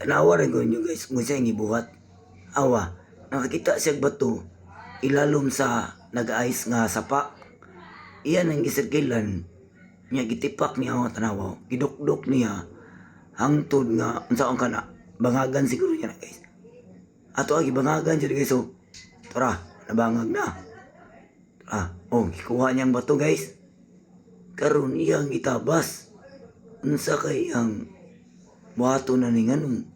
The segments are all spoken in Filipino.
Tanawa rin ko nyo guys kung siya gibuhat. Awa, nakakita siya bato ilalom sa nag-ice nga sapa. Iyan ang gisirkilan niya gitipak niya ang tanawa. Gidukdok niya hangtod nga unsaon ka na. Bangagan siguro niya na guys. Ato agi bangagan siya guys. So, tara, nabangag na. Oh, ikuha niyang bato guys. Karon iyang itabas. Unsa kay ang buhato na ning anong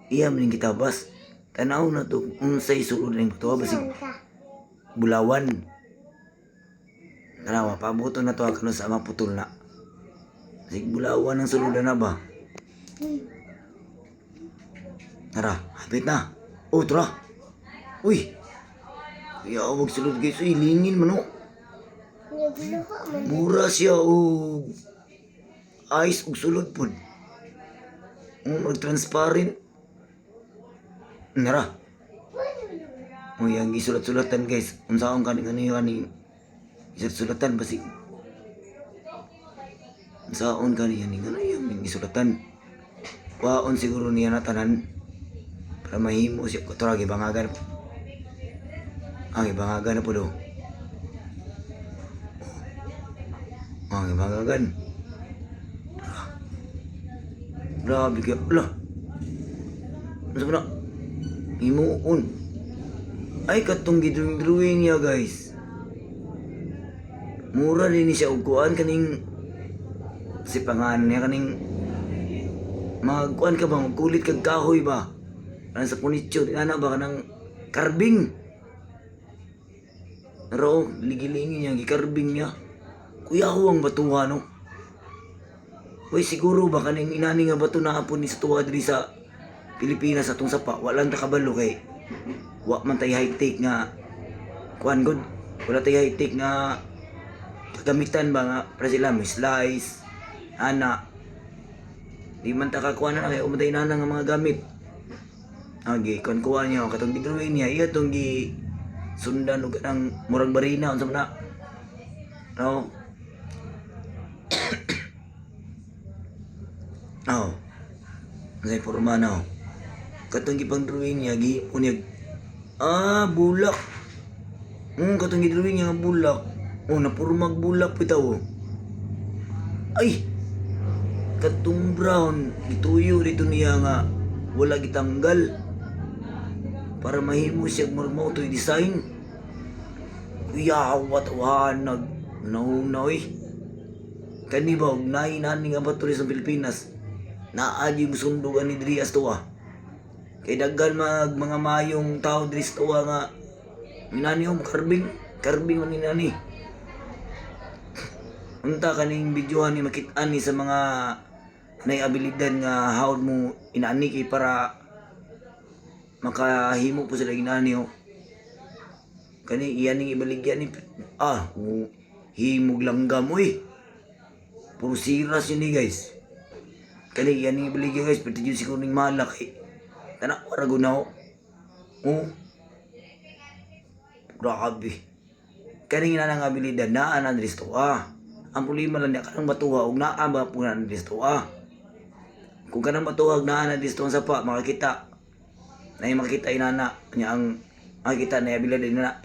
iya maning gitabas. Tanaw na to unsay sulod ning bato basig bulawan. Tanawa pabuto na to kano sa maputol na. Basig bulawan ang sulod na ba. Tara, hapit na. Oh, tara. Uy. Kaya awag sulod guys. Uy, lingin man oh. Mura siya o ice ug sulod pod. Mag-transparent. Nara. O yang gisulat-sulatan guys. Unsaon kani isulat-sulatan basig. Unsaon kani yang gisulatan. Waon siguro niya na tanan para mahimo siya kutura gibangagan. Gibangagan na po do. Gibangagan. Grabe ka. Lah. Ano ba na? Himuon. Ay, katong gidrawing niya guys. Mura din siya ugkuan kaning si pangalan niya kaning magkuan ka ba? Magkulit kag kahoy ba? Ano sa punitso? Ano ba ka ng karbing? Pero, ligilingin niya, gikarbing niya. Kuya ko ang batuha, no? Uy, siguro ba kaning inani nga bato na hapon ni sa tuwa diri sa Pilipinas atong sapa, walang takabalo kay wa man tay high-tech nga kuan god. Wala tay high-tech nga kagamitan ba nga para sila may slice, ana. Di man ta kakuan na kay umatay na nga mga gamit. Kuan kuan niya katong gidrawing niya iya tong gi sundan og kanang murag barina unsa man na. No. Ngay porma na. Katong gipang drawing niya unyag. Bulak. Katong gidrawing niya nga bulak. Napurmag bulak pitaw. Ay. Katong brown gituyo dito niya nga wala gitanggal. Para mahimo siya murag to design. Yawat wanag. Naunoy. Kani ba og nani nga bato sa Pilipinas. Naagi musundugan ni diri as tuwa. Kay daghan mga mayong tao diri sa tuwa nga minani karbing man ni nani. Unta kaning videohan ni makit-an ni sa mga nay abilidad nga hawd mo inaani kay para makahimo po sila ginani oh. Kani iyan ning ibaligyan ni himog langgam oy. Puro siras yun ni guys. Kani yan ning ibaligyan guys, pati yun siguro ning malak eh. Tanak warago na grabe. Kani nga nang abilidad naa na diri sa ang problema lang niya kanang batuha og naa ba po na diri sa Kung kanang batuha og naa na diri sa pa makakita. Na makita inana niya ang makita na abilidad na